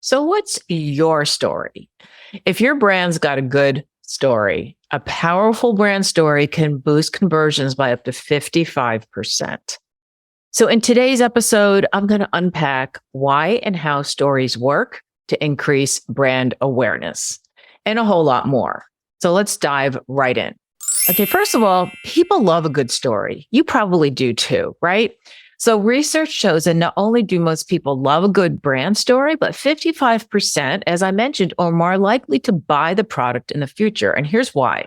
So, what's your story? If your brand's got a good story, a powerful brand story can boost conversions by up to 55%. So, in today's episode, I'm going to unpack why and how stories work to increase brand awareness and a whole lot more. So, let's dive right in. Okay, first of all, people love a good story. You probably do too, right? So research shows that not only do most people love a good brand story, but 55%, as I mentioned, are more likely to buy the product in the future. And here's why.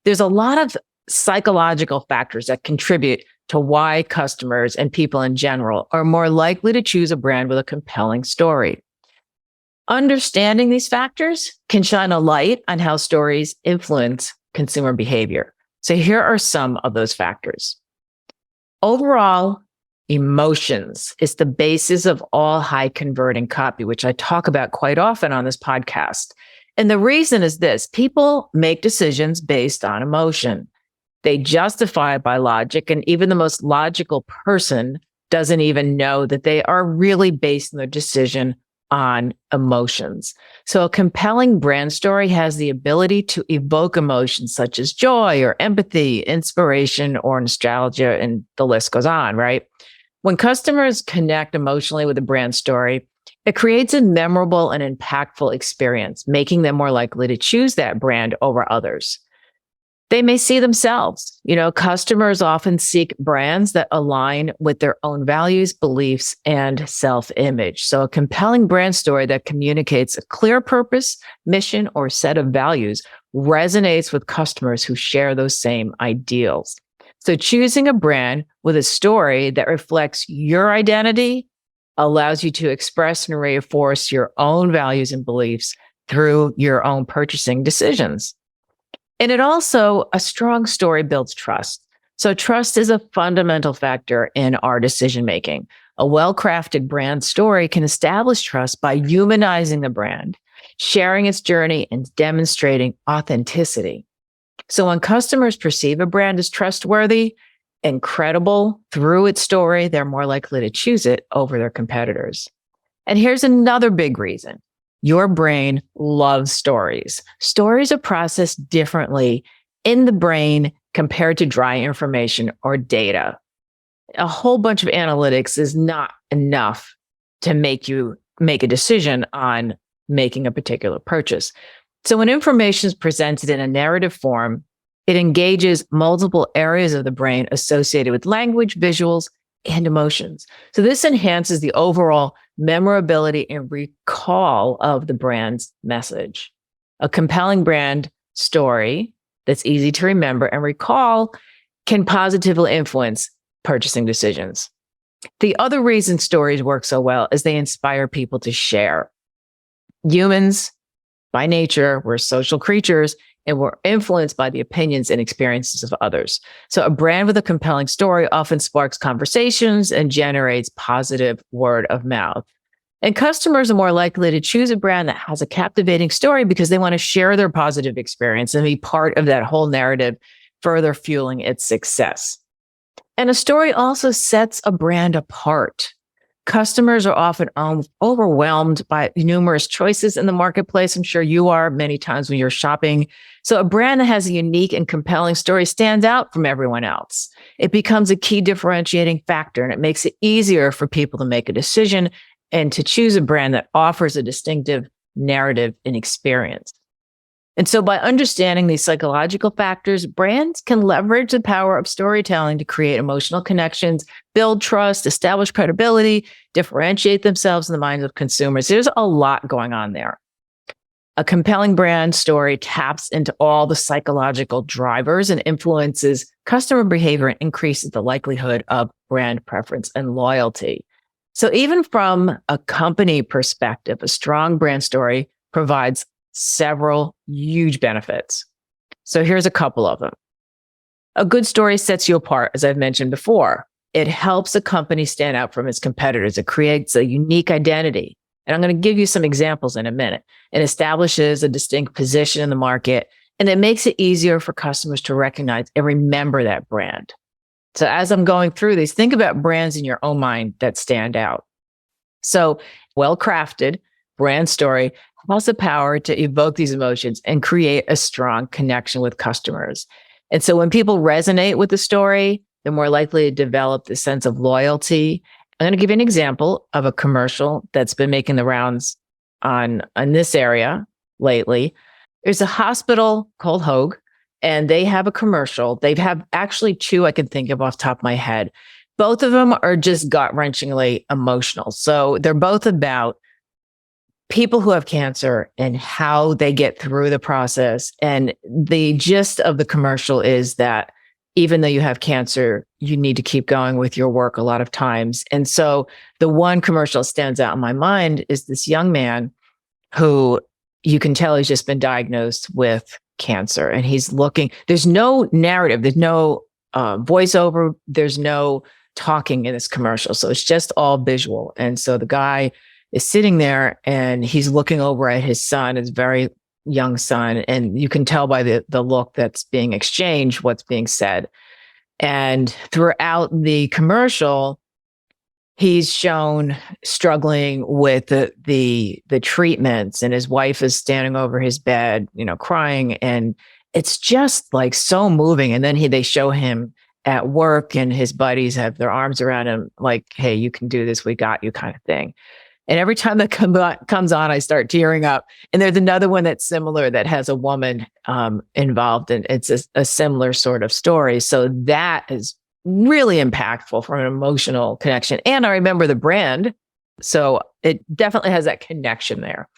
There's a lot of psychological factors that contribute to why customers and people in general are more likely to choose a brand with a compelling story. Understanding these factors can shine a light on how stories influence consumer behavior. So here are some of those factors. Overall, emotions is the basis of all high converting copy, which I talk about quite often on this podcast. And the reason is this: people make decisions based on emotion. They justify it by logic, and even the most logical person doesn't even know that they are really basing their decision on emotions. So a compelling brand story has the ability to evoke emotions such as joy or empathy, inspiration, or nostalgia, and the list goes on, right? When customers connect emotionally with a brand story, it creates a memorable and impactful experience, making them more likely to choose that brand over others. They may see themselves. Customers often seek brands that align with their own values, beliefs, and self-image. So a compelling brand story that communicates a clear purpose, mission, or set of values resonates with customers who share those same ideals. So choosing a brand with a story that reflects your identity allows you to express and reinforce your own values and beliefs through your own purchasing decisions. And a strong story builds trust. So trust is a fundamental factor in our decision making. A well-crafted brand story can establish trust by humanizing the brand, sharing its journey, and demonstrating authenticity. So when customers perceive a brand as trustworthy and credible through its story, they're more likely to choose it over their competitors. And here's another big reason. Your brain loves stories. Stories are processed differently in the brain compared to dry information or data. A whole bunch of analytics is not enough to make you make a decision on making a particular purchase. So when information is presented in a narrative form, it engages multiple areas of the brain associated with language, visuals, and emotions. So this enhances the overall memorability and recall of the brand's message. A compelling brand story that's easy to remember and recall can positively influence purchasing decisions. The other reason stories work so well is they inspire people to share. Humans, by nature, we're social creatures, and we're influenced by the opinions and experiences of others. So a brand with a compelling story often sparks conversations and generates positive word of mouth. And customers are more likely to choose a brand that has a captivating story because they want to share their positive experience and be part of that whole narrative, further fueling its success. And a story also sets a brand apart. Customers are often overwhelmed by numerous choices in the marketplace. I'm sure you are many times when you're shopping. So a brand that has a unique and compelling story stands out from everyone else. It becomes a key differentiating factor, and it makes it easier for people to make a decision and to choose a brand that offers a distinctive narrative and experience. And so by understanding these psychological factors, brands can leverage the power of storytelling to create emotional connections, build trust, establish credibility, differentiate themselves in the minds of consumers. There's a lot going on there. A compelling brand story taps into all the psychological drivers and influences customer behavior and increases the likelihood of brand preference and loyalty. So even from a company perspective, a strong brand story provides several huge benefits. So here's a couple of them. A good story sets you apart, as I've mentioned before. It helps a company stand out from its competitors. It creates a unique identity. And I'm going to give you some examples in a minute. It establishes a distinct position in the market, and it makes it easier for customers to recognize and remember that brand. So as I'm going through these, think about brands in your own mind that stand out. So well-crafted brand story has the power to evoke these emotions and create a strong connection with customers. And so when people resonate with the story, they're more likely to develop the sense of loyalty. I'm going to give you an example of a commercial that's been making the rounds on this area lately. There's a hospital called Hoag, and they have a commercial. They have actually two I can think of off the top of my head. Both of them are just gut-wrenchingly emotional. So they're both about people who have cancer and how they get through the process. And the gist of the commercial is that even though you have cancer, you need to keep going with your work a lot of times. And so the one commercial stands out in my mind is this young man who you can tell he's just been diagnosed with cancer, and he's looking, there's no narrative, there's no voiceover, there's no talking in this commercial. So it's just all visual. And so the guy is sitting there and he's looking over at his son, his very young son. And you can tell by the look that's being exchanged, what's being said. And throughout the commercial, he's shown struggling with the treatments, and his wife is standing over his bed, crying. And it's just like so moving. And then they show him at work, and his buddies have their arms around him like, hey, you can do this. We got you, kind of thing. And every time that comes on, I start tearing up. And there's another one that's similar that has a woman involved, and it's a similar sort of story. So that is really impactful from an emotional connection. And I remember the brand. So it definitely has that connection there.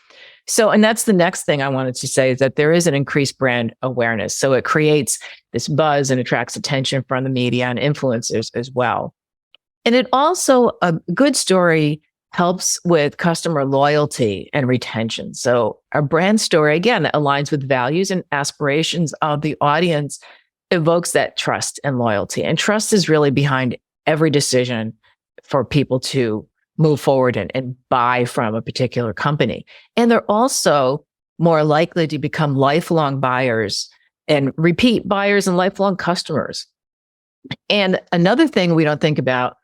So, and that's the next thing I wanted to say, is that there is an increased brand awareness. So it creates this buzz and attracts attention from the media and influencers as well. And it also, a good story helps with customer loyalty and retention. So our brand story, again, that aligns with values and aspirations of the audience, evokes that trust and loyalty. And trust is really behind every decision for people to move forward and buy from a particular company. And they're also more likely to become lifelong buyers and repeat buyers and lifelong customers. And another thing we don't think about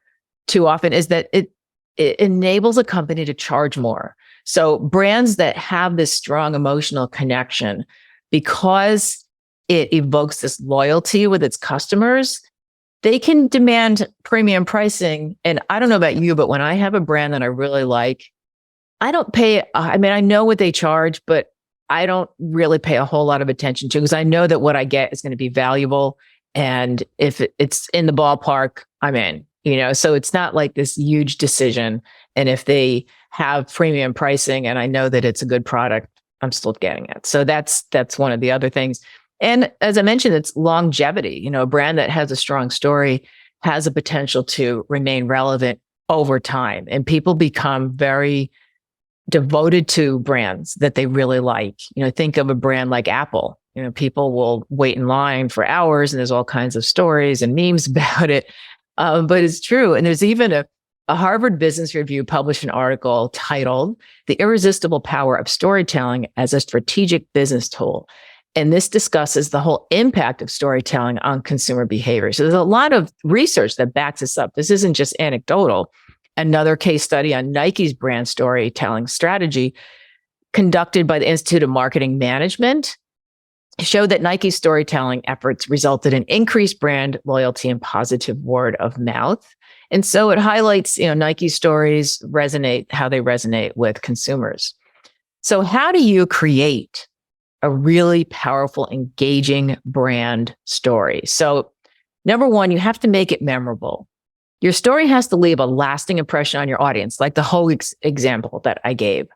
too often is that it enables a company to charge more. So brands that have this strong emotional connection, because it evokes this loyalty with its customers, they can demand premium pricing. And I don't know about you, but when I have a brand that I really like, I don't pay, I know what they charge, but I don't really pay a whole lot of attention to, because I know that what I get is going to be valuable. And if it's in the ballpark, I'm in, so it's not like this huge decision. And if they have premium pricing and I know that it's a good product, I'm still getting it. So that's one of the other things. And as I mentioned, it's longevity. A brand that has a strong story has a potential to remain relevant over time. And people become very devoted to brands that they really like. Think of a brand like Apple. People will wait in line for hours, and there's all kinds of stories and memes about it. But it's true. And there's even a Harvard Business Review published an article titled "The Irresistible Power of Storytelling as a Strategic Business Tool." And this discusses the whole impact of storytelling on consumer behavior. So there's a lot of research that backs this up. This isn't just anecdotal. Another case study on Nike's brand storytelling strategy, conducted by the Institute of Marketing Management, showed that Nike's storytelling efforts resulted in increased brand loyalty and positive word of mouth. And so it highlights, Nike's stories how they resonate with consumers. So how do you create a really powerful, engaging brand story? So number one, you have to make it memorable. Your story has to leave a lasting impression on your audience, like the whole example that I gave.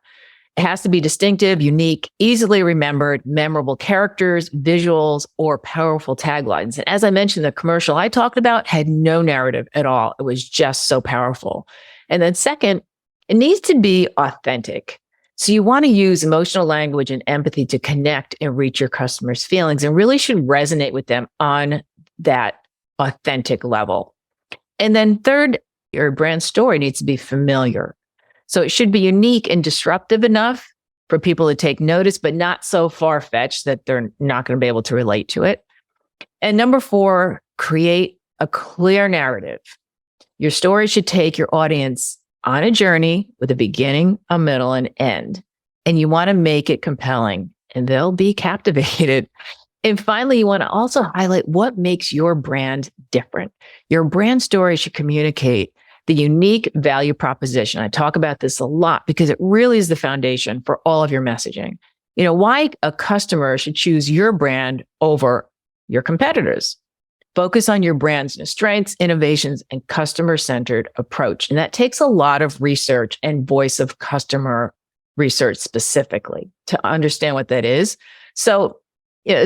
It has to be distinctive, unique, easily remembered, memorable characters, visuals, or powerful taglines. And as I mentioned, the commercial I talked about had no narrative at all. It was just so powerful. And then second, it needs to be authentic. So you want to use emotional language and empathy to connect and reach your customers' feelings, and really should resonate with them on that authentic level. And then third, your brand story needs to be familiar. So it should be unique and disruptive enough for people to take notice, but not so far-fetched that they're not going to be able to relate to it. And number four, create a clear narrative. Your story should take your audience on a journey with a beginning, a middle, and end. and you want to make it compelling, and they'll be captivated. And finally, you want to also highlight what makes your brand different. Your brand story should communicate the unique value proposition. I talk about this a lot because it really is the foundation for all of your messaging. Why a customer should choose your brand over your competitors. Focus on your brand's strengths, innovations, and customer-centered approach. And that takes a lot of research and voice of customer research specifically to understand what that is. So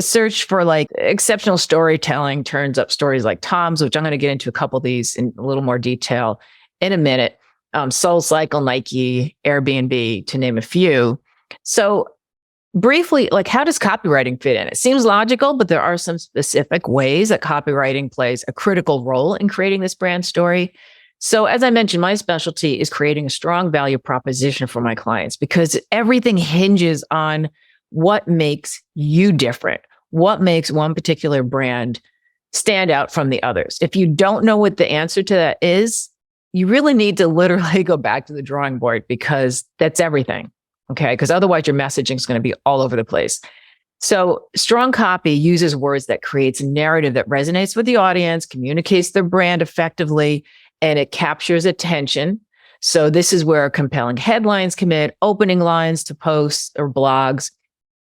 search for like exceptional storytelling turns up stories like Tom's, which I'm going to get into a couple of these in a little more detail in a minute. SoulCycle, Nike, Airbnb, to name a few. So briefly, like, how does copywriting fit in? It seems logical, but there are some specific ways that copywriting plays a critical role in creating this brand story. So as I mentioned, my specialty is creating a strong value proposition for my clients because everything hinges on what makes you different, what makes one particular brand stand out from the others. If you don't know what the answer to that is, you really need to literally go back to the drawing board because that's everything. Okay. Because otherwise your messaging is going to be all over the place. So strong copy uses words that creates a narrative that resonates with the audience, communicates their brand effectively, and it captures attention. So this is where compelling headlines come in, opening lines to posts or blogs.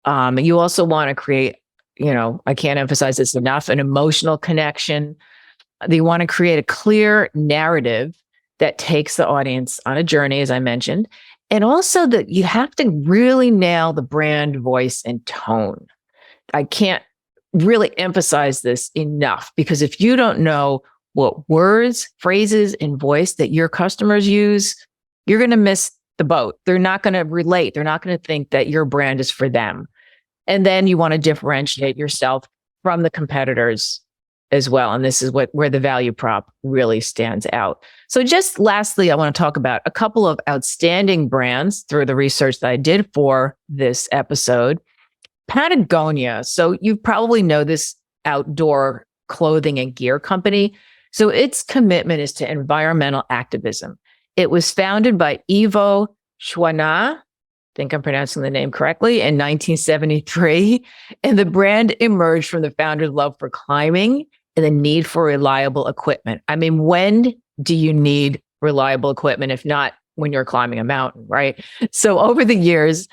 You also want to create, I can't emphasize this enough, an emotional connection. You want to create a clear narrative that takes the audience on a journey, as I mentioned. And also that you have to really nail the brand voice and tone. I can't really emphasize this enough because if you don't know what words, phrases, and voice that your customers use, you're going to miss the boat. They're not going to relate. They're not going to think that your brand is for them. And then you want to differentiate yourself from the competitors as well. And this is where the value prop really stands out. So just lastly, I want to talk about a couple of outstanding brands through the research that I did for this episode. Patagonia. So you probably know this outdoor clothing and gear company. So its commitment is to environmental activism. It was founded by Ivo Schwana, I think I'm pronouncing the name correctly, in 1973. And the brand emerged from the founder's love for climbing and the need for reliable equipment. I mean, when do you need reliable equipment if not when you're climbing a mountain, right? So over the years,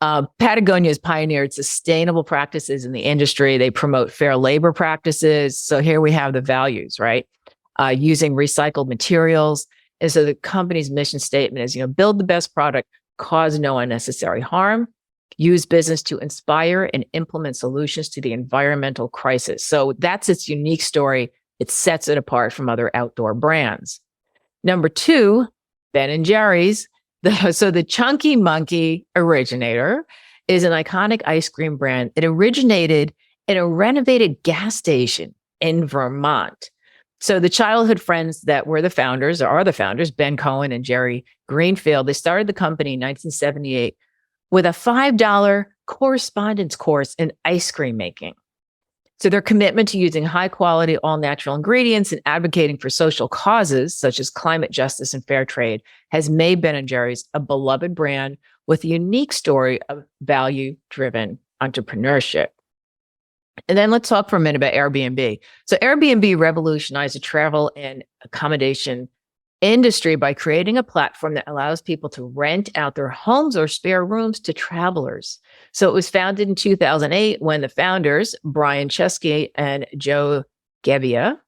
Patagonia has pioneered sustainable practices in the industry. They promote fair labor practices. So here we have the values, right? Using recycled materials. And so the company's mission statement is, build the best product, cause no unnecessary harm, use business to inspire and implement solutions to the environmental crisis. So that's its unique story. It sets it apart from other outdoor brands. Number two, Ben & Jerry's. So the Chunky Monkey originator is an iconic ice cream brand. It originated in a renovated gas station in Vermont. So the childhood friends that were the founders, or are the founders, Ben Cohen and Jerry Greenfield, they started the company in 1978 with a $5 correspondence course in ice cream making. So their commitment to using high quality, all natural ingredients and advocating for social causes such as climate justice and fair trade has made Ben & Jerry's a beloved brand with a unique story of value-driven entrepreneurship. And then let's talk for a minute about Airbnb. So Airbnb revolutionized the travel and accommodation industry by creating a platform that allows people to rent out their homes or spare rooms to travelers. So it was founded in 2008 when the founders, Brian Chesky and Joe Gebbia,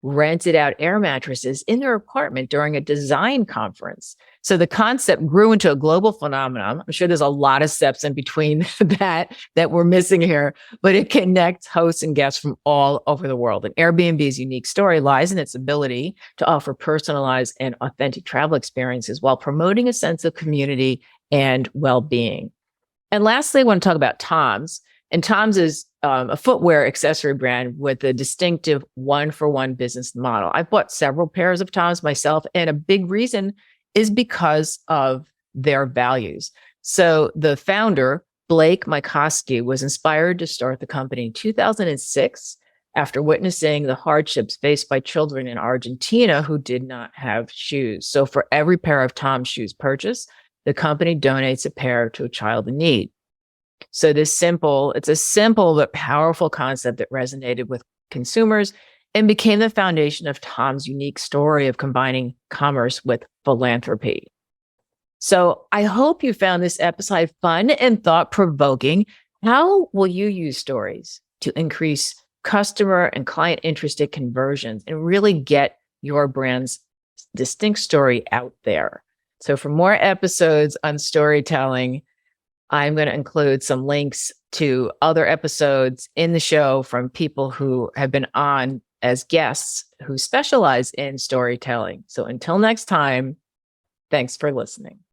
rented out air mattresses in their apartment during a design conference. So the concept grew into a global phenomenon. I'm sure there's a lot of steps in between that we're missing here, but it connects hosts and guests from all over the world. And Airbnb's unique story lies in its ability to offer personalized and authentic travel experiences while promoting a sense of community and well-being. And lastly, I want to talk about Tom's. And Tom's is a footwear accessory brand with a distinctive one-for-one business model. I've bought several pairs of Tom's myself, and a big reason is because of their values. So the founder, Blake Mycoskie, was inspired to start the company in 2006 after witnessing the hardships faced by children in Argentina who did not have shoes. So for every pair of Tom's shoes purchased, the company donates a pair to a child in need. So it's a simple but powerful concept that resonated with consumers and became the foundation of Tom's unique story of combining commerce with philanthropy. So I hope you found this episode fun and thought provoking. How will you use stories to increase customer and client interested conversions and really get your brand's distinct story out there? So for more episodes on storytelling, I'm going to include some links to other episodes in the show from people who have been on as guests who specialize in storytelling. So until next time, thanks for listening.